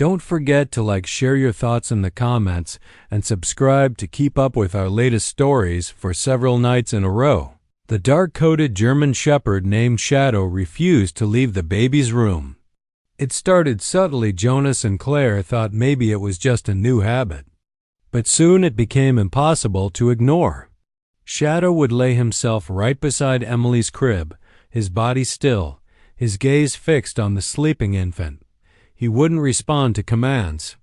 Don't forget to share your thoughts in the comments, and subscribe to keep up with our latest stories for several nights in a row. The dark-coated German Shepherd named Shadow refused to leave the baby's room. It started subtly. Jonas and Claire thought maybe it was just a new habit. But soon it became impossible to ignore. Shadow would lay himself right beside Emily's crib, his body still, his gaze fixed on the sleeping infant. He wouldn't respond to commands.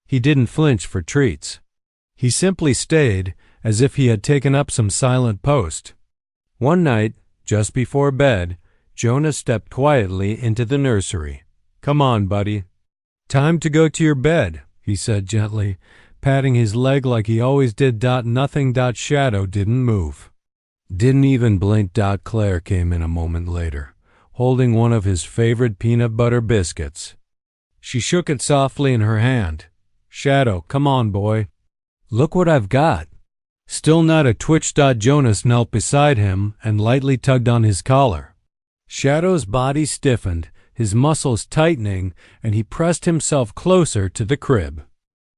He didn't flinch for treats. He simply stayed, as if he had taken up some silent post. One night, just before bed, Jonas stepped quietly into the nursery. "Come on, buddy. Time to go to your bed," he said gently, patting his leg like he always did. Nothing. Shadow didn't move. Didn't even blink. Claire came in a moment later, holding one of his favorite peanut butter biscuits. She shook it softly in her hand. "Shadow, come on, boy. Look what I've got." Still not a twitch. Jonas knelt beside him and lightly tugged on his collar. Shadow's body stiffened, his muscles tightening, and he pressed himself closer to the crib.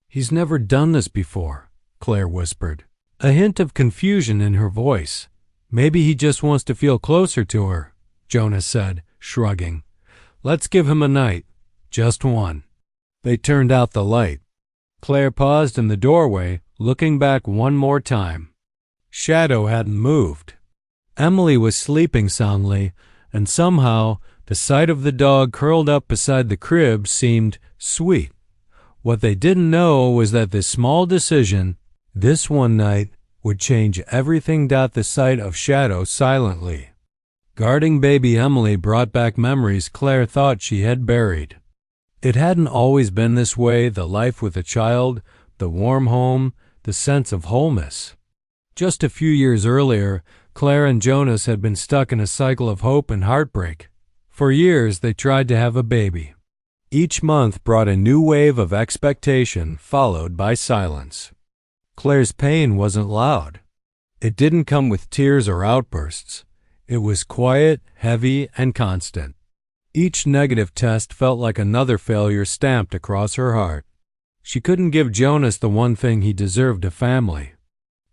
"He's never done this before," Claire whispered, a hint of confusion in her voice. "Maybe he just wants to feel closer to her," Jonas said, shrugging. "Let's give him a night. Just one." They turned out the light. Claire paused in the doorway, looking back one more time. Shadow hadn't moved. Emily was sleeping soundly, and somehow the sight of the dog curled up beside the crib seemed sweet. What they didn't know was that this small decision, this one night, would change everything. The sight of Shadow silently guarding baby Emily brought back memories Claire thought she had buried. It hadn't always been this way, the life with a child, the warm home, the sense of wholeness. Just a few years earlier, Claire and Jonas had been stuck in a cycle of hope and heartbreak. For years, they tried to have a baby. Each month brought a new wave of expectation, followed by silence. Claire's pain wasn't loud. It didn't come with tears or outbursts. It was quiet, heavy, and constant. Each negative test felt like another failure stamped across her heart. She couldn't give Jonas the one thing he deserved, a family.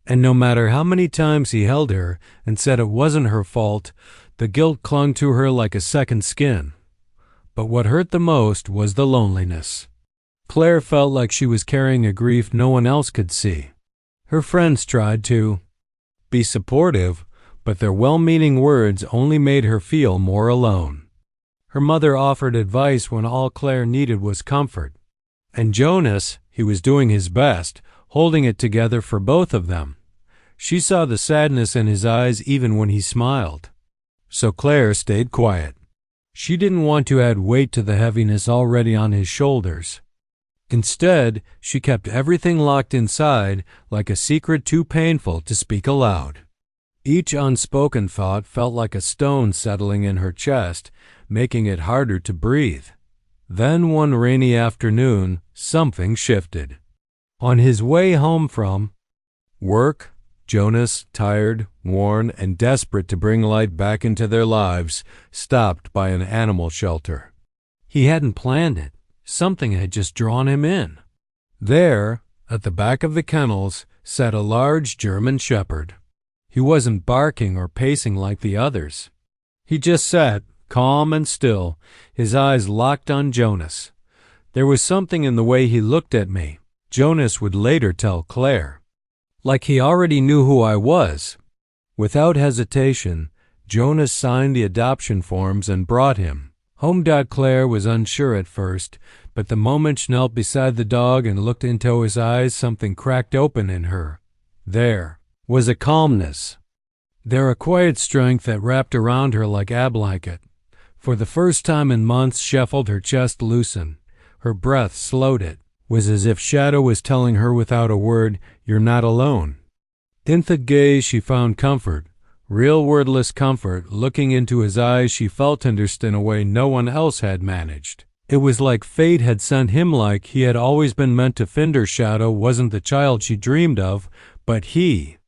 And no matter how many times he held her and said it wasn't her fault, the guilt clung to her like a second skin. But what hurt the most was the loneliness. Claire felt like she was carrying a grief no one else could see. Her friends tried to be supportive, but their well-meaning words only made her feel more alone. Her mother offered advice when all Claire needed was comfort. And Jonas, he was doing his best, holding it together for both of them. She saw the sadness in his eyes even when he smiled. So Claire stayed quiet. She didn't want to add weight to the heaviness already on his shoulders. Instead, she kept everything locked inside, like a secret too painful to speak aloud. Each unspoken thought felt like a stone settling in her chest, making it harder to breathe. Then one rainy afternoon, something shifted. On his way home from work, Jonas, tired, worn, and desperate to bring light back into their lives, stopped by an animal shelter. He hadn't planned it. Something had just drawn him in. There, at the back of the kennels, sat a large German Shepherd. He wasn't barking or pacing like the others. He just sat, calm and still, his eyes locked on Jonas. There was something in the way he looked at me, Jonas would later tell Claire. Like he already knew who I was. Without hesitation, Jonas signed the adoption forms and brought him home. Claire was unsure at first, but the moment she knelt beside the dog and looked into his eyes, something cracked open in her. There was a calmness. There a quiet strength that wrapped around her like a blanket. For the first time in months, she felt her chest loosen. Her breath slowed. It was as if Shadow was telling her without a word, "You're not alone." In the gaze she found comfort, real wordless comfort. Looking into his eyes, she felt understood in a way no one else had managed. It was like fate had sent him, like he had always been meant to find her. Shadow wasn't the child she dreamed of, but he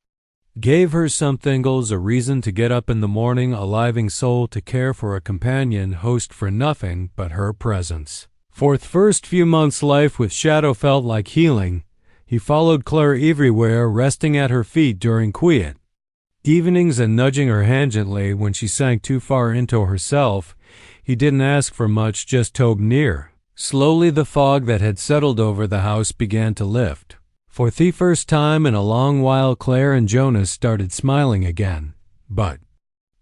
gave her something else, a reason to get up in the morning, a living soul to care for, a companion host for nothing but her presence. For the first few months, life with Shadow felt like healing. He followed Claire everywhere, resting at her feet during quiet evenings and nudging her hand gently when she sank too far into herself. He didn't ask for much, just toed near. Slowly the fog that had settled over the house began to lift. For the first time in a long while, Claire and Jonas started smiling again. But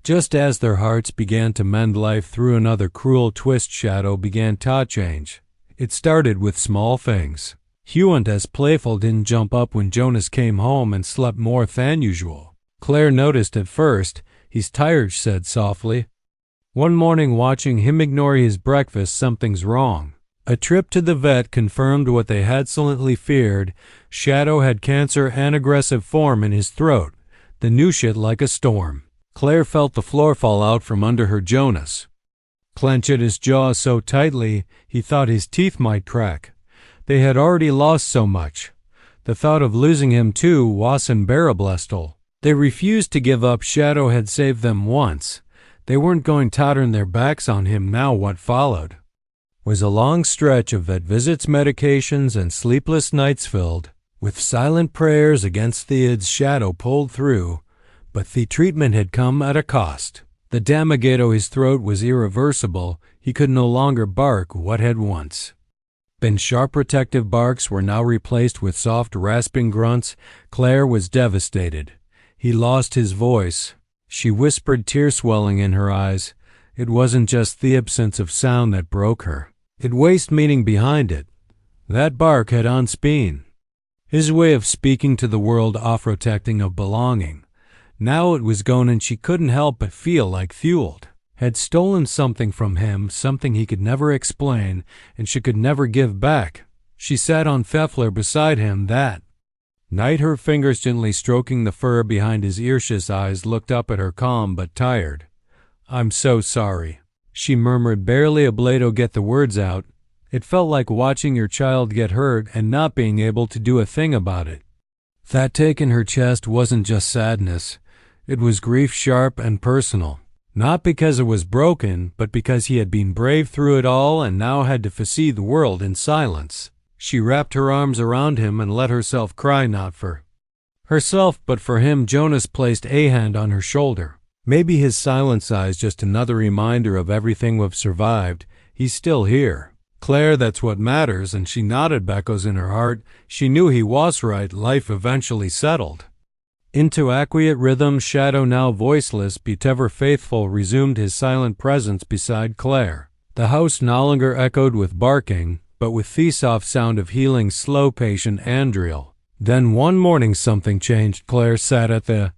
just as their hearts began to mend, life through another cruel twist. Shadow began to change. It started with small things. Hugh wasn't as playful, didn't jump up when Jonas came home, and slept more than usual. Claire noticed at first. He's tired, she said softly. One morning, watching him ignore his breakfast, something's wrong. A trip to the vet confirmed what they had silently feared. Shadow had cancer, an aggressive form in his throat. The new shit like a storm. Claire felt the floor fall out from under her. Jonas clenched his jaw so tightly he thought his teeth might crack. They had already lost so much. The thought of losing him too was unbearable. They refused to give up. Shadow had saved them once. They weren't going to turn their backs on him now. What followed was a long stretch of vet visits, medications, and sleepless nights filled with silent prayers against the odds. Shadow pulled through, but the treatment had come at a cost. The damage to his throat was irreversible. He could no longer bark. What had once been sharp protective barks were now replaced with soft rasping grunts. Claire was devastated. He lost his voice. She whispered, tears swelling in her eyes. It wasn't just the absence of sound that broke her. It was meaning behind it. That bark had on speen. His way of speaking to the world, of protecting, of belonging. Now it was gone, and she couldn't help but feel like fueled. Had stolen something from him, something he could never explain, and she could never give back. She sat on Pfeffler beside him that night, her fingers gently stroking the fur behind his ears. His eyes looked up at her, calm but tired. I'm so sorry, she murmured, barely able to get the words out. It felt like watching your child get hurt and not being able to do a thing about it. That ache in her chest wasn't just sadness. It was grief, sharp and personal. Not because it was broken, but because he had been brave through it all and now had to face the world in silence. She wrapped her arms around him and let herself cry, not for herself, but for him. Jonas placed a hand on her shoulder. Maybe his silent sigh's just another reminder of everything we've survived. He's still here. Claire, that's what matters, and she nodded back. In her heart, she knew he was right. Life eventually settled into quiet rhythm. Shadow, now voiceless but ever faithful, resumed his silent presence beside Claire. The house no longer echoed with barking, but with the soft sound of healing, slow, patient and real. Then one morning something changed. Claire sat at the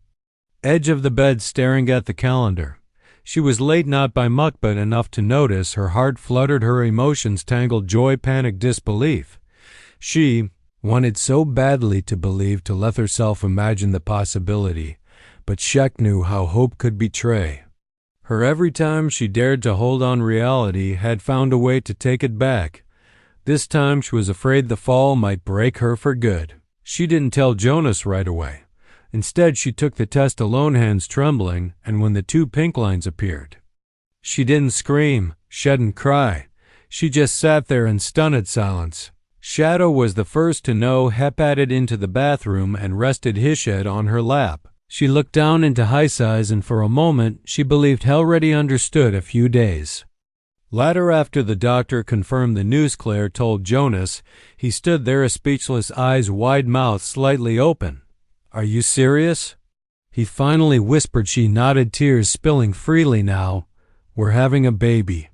edge of the bed, staring at the calendar. She was late, not by much, but enough to notice. Her heart fluttered, her emotions tangled, joy, panic, disbelief. She wanted so badly to believe, to let herself imagine the possibility, but Shek knew how hope could betray her. Every time she dared to hold on, reality had found a way to take it back. This time she was afraid the fall might break her for good. She didn't tell Jonas right away. Instead, she took the test alone, hands trembling, and when the 2 pink lines appeared, she didn't scream, she didn't cry. She just sat there in stunned silence. Shadow was the first to know. He padded into the bathroom and rested his head on her lap. She looked down into his eyes, and for a moment she believed he already understood. A few days later, after the doctor confirmed the news Claire told Jonas, he stood there, speechless, eyes wide, mouth slightly open. Are you serious? He finally whispered. She nodded, tears spilling freely. Now, we're having a baby.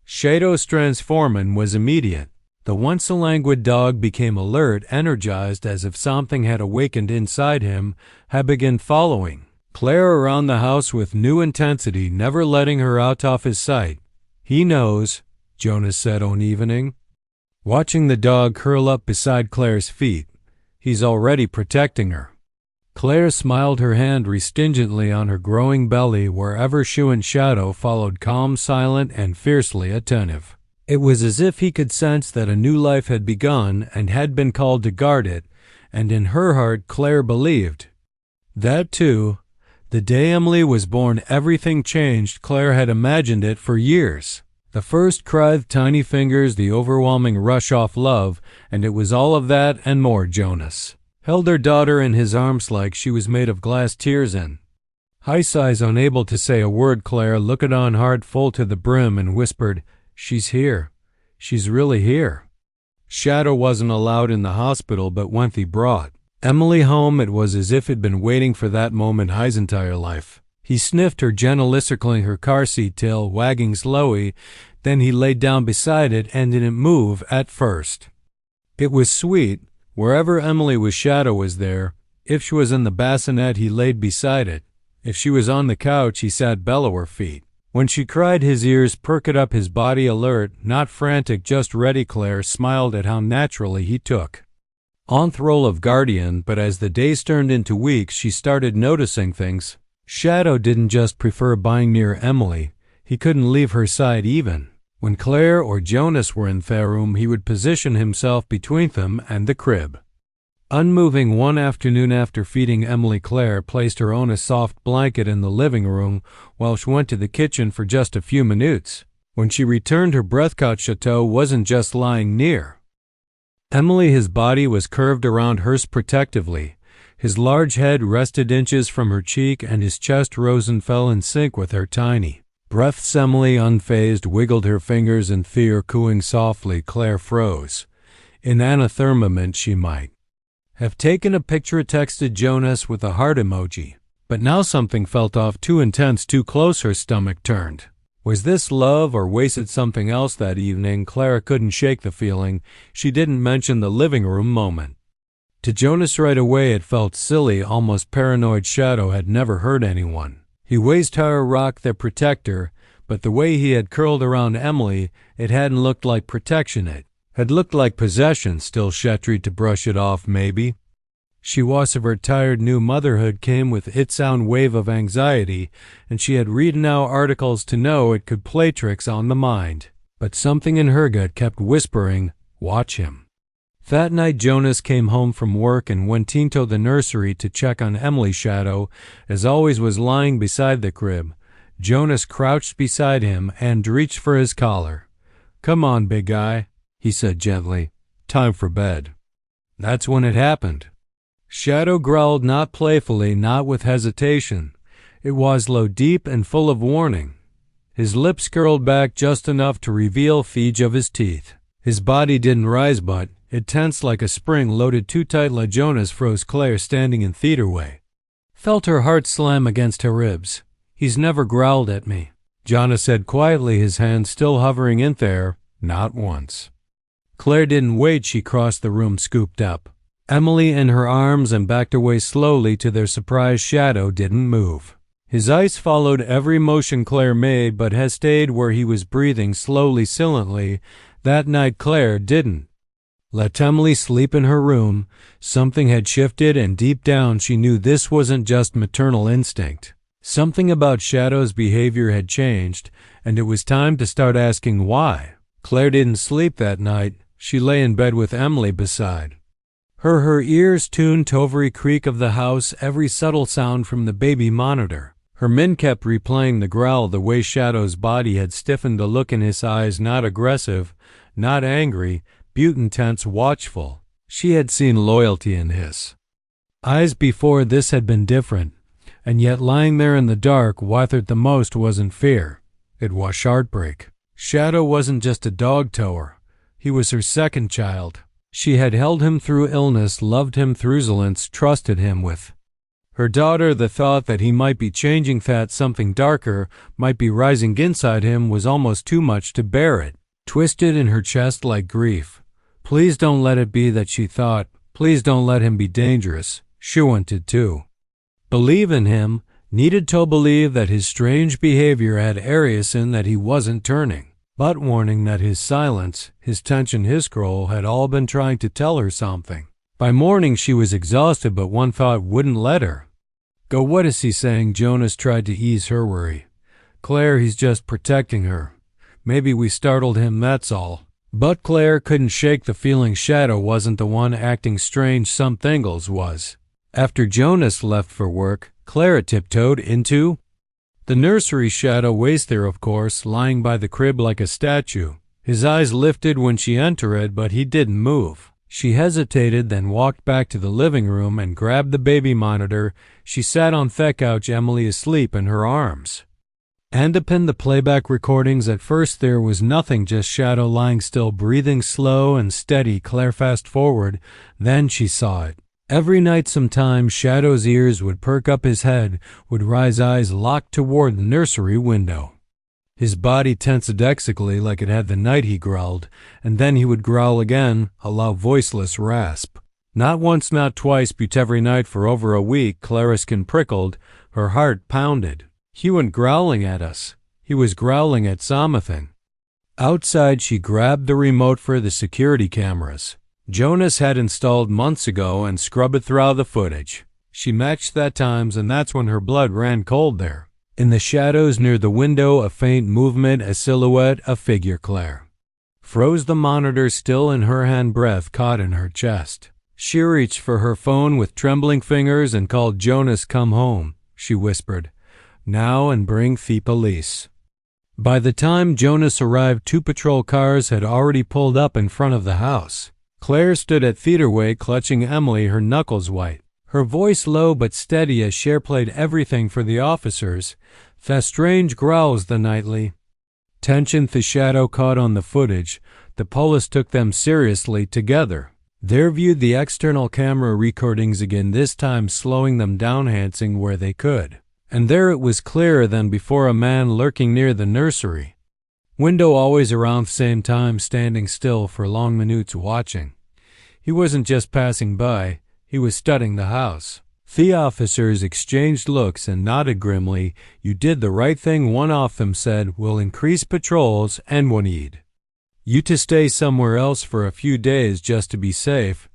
Shadow's transformation was immediate. The once languid dog became alert, energized, as if something had awakened inside him. He began following Claire around the house with new intensity, never letting her out of his sight. He knows, Jonas said one evening, watching the dog curl up beside Claire's feet. He's already protecting her. Claire smiled, her hand restingently on her growing belly, wherever she and Shadow followed, calm, silent, and fiercely attentive. It was as if he could sense that a new life had begun and had been called to guard it, and in her heart Claire believed that too. The day Emily was born, everything changed. Claire had imagined it for years. The first cry, the tiny fingers, the overwhelming rush of love, and it was all of that and more. Jonas held her daughter in his arms like she was made of glass, tears in his eyes, unable to say a word. Claire looked on, heart full to the brim, and whispered, "She's here. She's really here." Shadow wasn't allowed in the hospital, but when he brought Emily home, it was as if he'd been waiting for that moment his entire life. He sniffed her, gently circling her car seat, tail wagging slowly. Then he laid down beside it and didn't move at first. It was sweet. Wherever Emily was, Shadow was there. If she was in the bassinet, he laid beside it. If she was on the couch, he sat below her feet. When she cried, his ears perked up, his body alert, not frantic, just ready. Claire smiled at how naturally he took on the role of guardian, but as the days turned into weeks, she started noticing things. Shadow didn't just prefer being near Emily. He couldn't leave her side. Even when Claire or Jonas were in their room, he would position himself between them and the crib. Unmoving, one afternoon after feeding Emily, Claire placed her on a soft blanket in the living room while she went to the kitchen for just a few minutes. When she returned, her breath caught. Chateau wasn't just lying near Emily. His body was curved around hers protectively. His large head rested inches from her cheek, and his chest rose and fell in sync with her tiny breaths. Emily, unfazed, wiggled her fingers in fear, cooing softly. Claire froze. In another she might have taken a picture, texted Jonas with a heart emoji. But now something felt off, too intense, too close. Her stomach turned. Was this love, or was it something else? That evening, Clara couldn't shake the feeling. She didn't mention the living room moment to Jonas right away. It felt silly, almost paranoid. Shadow had never hurt anyone. He was her rock, their protector, but the way he had curled around Emily, it hadn't looked like protection. It had looked like possession. Still, she tried to brush it off. Maybe she was of her tired new motherhood came with its own wave of anxiety, and she had read now articles to know it could play tricks on the mind. But something in her gut kept whispering, "Watch him." That night, Jonas came home from work and went into the nursery to check on Emily. Shadow, as always, was lying beside the crib. Jonas crouched beside him and reached for his collar. "Come on, big guy," he said gently. "Time for bed." That's when it happened. Shadow growled, not playfully, not with hesitation. It was low, deep, and full of warning. His lips curled back just enough to reveal the edge of his teeth. His body didn't rise, but it tensed like a spring loaded too tightly. Jonas froze. Claire, standing in theater way, felt her heart slam against her ribs. "He's never growled at me," Jonas said quietly, his hand still hovering in there. "Not once." Claire didn't wait. She crossed the room, scooped up Emily in her arms, and backed away slowly. To their surprise, Shadow didn't move. His eyes followed every motion Claire made, but had stayed where he was, breathing slowly, silently. That night, Claire didn't let Emily sleep in her room. Something had shifted, and deep down she knew this wasn't just maternal instinct. Something about Shadow's behavior had changed, and it was time to start asking why. Claire didn't sleep that night. She lay in bed with Emily beside her ears tuned to every creak of the house, every subtle sound from the baby monitor. Her mind kept replaying the growl, the way Shadow's body had stiffened, the look in his eyes, not aggressive, not angry, but intense, watchful. She had seen loyalty in his eyes before. This had been different, and yet lying there in the dark, what hurt the most wasn't fear. It was heartbreak. Shadow wasn't just a dog to her. He was her second child. She had held him through illness, loved him through resilience, trusted him with her daughter. The thought that he might be changing, that something darker might be rising inside him, was almost too much to bear. It twisted in her chest like grief. Please don't let it be that, she thought. Please don't let him be dangerous. She wanted to believe in him, needed to believe that his strange behavior had areas in that he wasn't turning, but warning that his silence, his tension, his scroll had all been trying to tell her something. By morning she was exhausted, but one thought wouldn't let her go. What is he saying? Jonas tried to ease her worry. Claire, he's just protecting her. Maybe we startled him, that's all. But Claire couldn't shake the feeling Shadow wasn't the one acting strange. Something else was. After Jonas left for work, Clara tiptoed into The nursery shadow was there, of course, lying by the crib like a statue. His eyes lifted when she entered, but he didn't move. She hesitated, then walked back to the living room and grabbed the baby monitor. She sat on the couch, Emily asleep in her arms. And upon the playback recordings, at first there was nothing, just Shadow lying still, breathing slow and steady. Claire fast forward, then she saw it. Every night sometimes Shadow's ears would perk up, his head would rise, eyes locked toward the nursery window. His body tensed dexically like it had the night he growled, and then he would growl again, a low voiceless rasp. Not once, not twice, but every night for over a week. Clara's skin prickled, her heart pounded. He went growling at us. He was growling at something. Outside, she grabbed the remote for the security cameras Jonas had installed months ago and scrubbed through the footage. She matched that times, and that's when her blood ran cold there. In the shadows near the window, a faint movement, a silhouette, a figure. Claire froze, the monitor still in her hand, breath caught in her chest. She reached for her phone with trembling fingers and called. Jonas, come home, she whispered. Now, and bring the police. By the time Jonas arrived, 2 patrol cars had already pulled up in front of the house. Claire stood at theaterway, clutching Emily, her knuckles white. Her voice low but steady as she played everything for the officers. The strange growls, the nightly tension the shadow caught on the footage. The police took them seriously together. They viewed the external camera recordings again, this time slowing them down, enhancing where they could. And there it was, clearer than before, a man lurking near the nursery window, always around the same time, standing still for long minutes watching. He wasn't just passing by, he was studying the house. The officers exchanged looks and nodded grimly. You did the right thing, one of them said. We'll increase patrols and we'll need you to stay somewhere else for a few days just to be safe.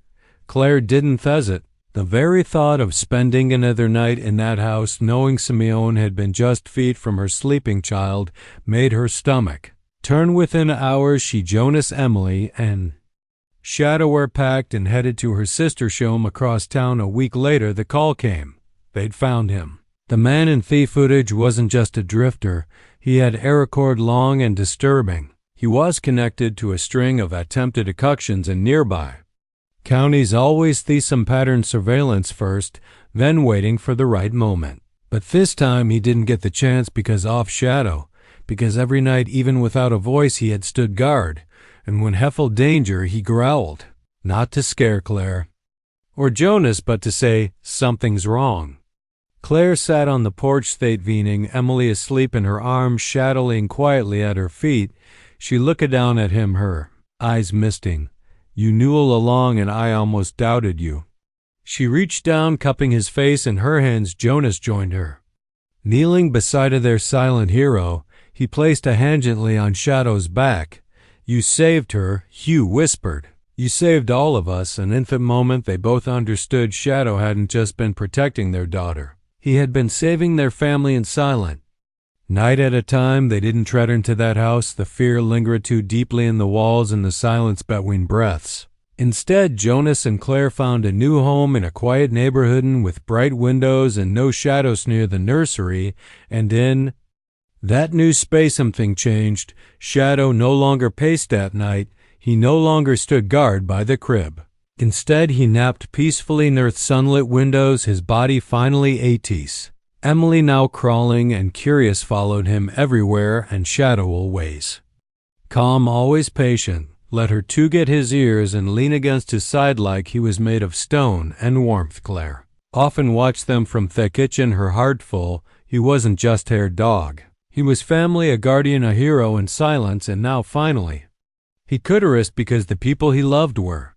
Claire didn't hesitate. The very thought of spending another night in that house, knowing Simeon had been just feet from her sleeping child, made her stomach turn. Within hours, she, Jonas, Emily, and Shadow were packed and headed to her sister's home across town. A week later, the call came. They'd found him. The man in the footage wasn't just a drifter. He had a record long and disturbing. He was connected to a string of attempted abductions in nearby counties, always some pattern surveillance first, then waiting for the right moment. But this time he didn't get the chance because of Shadow, because every night, even without a voice, he had stood guard, and when he felt danger, he growled, not to scare Claire or Jonas, but to say, something's wrong. Claire sat on the porch, weaning, Emily asleep in her arms, Shadow laying quietly at her feet. She looked down at him, her eyes misting. You knew all along, and I almost doubted you. She reached down, cupping his face in her hands. Jonas joined her. Kneeling beside their silent hero, he placed a hand gently on Shadow's back. You saved her, Hugh whispered. You saved all of us, and in that moment they both understood Shadow hadn't just been protecting their daughter. He had been saving their family in silence. Night at a time, they didn't tread into that house. The fear lingered too deeply in the walls and the silence between breaths. Instead, Jonas and Claire found a new home in a quiet neighborhood with bright windows and no shadows near the nursery, and in that new space something changed. Shadow no longer paced at night. He no longer stood guard by the crib. Instead, he napped peacefully near sunlit windows, his body finally at ease. Emily, now crawling and curious, followed him everywhere, and Shadow always calm, always patient, let her too get his ears and lean against his side like he was made of stone and warmth. Claire often watched them from the kitchen, her heart full. He wasn't just her dog. He was family, a guardian, a hero in silence, and now finally he could rest because the people he loved were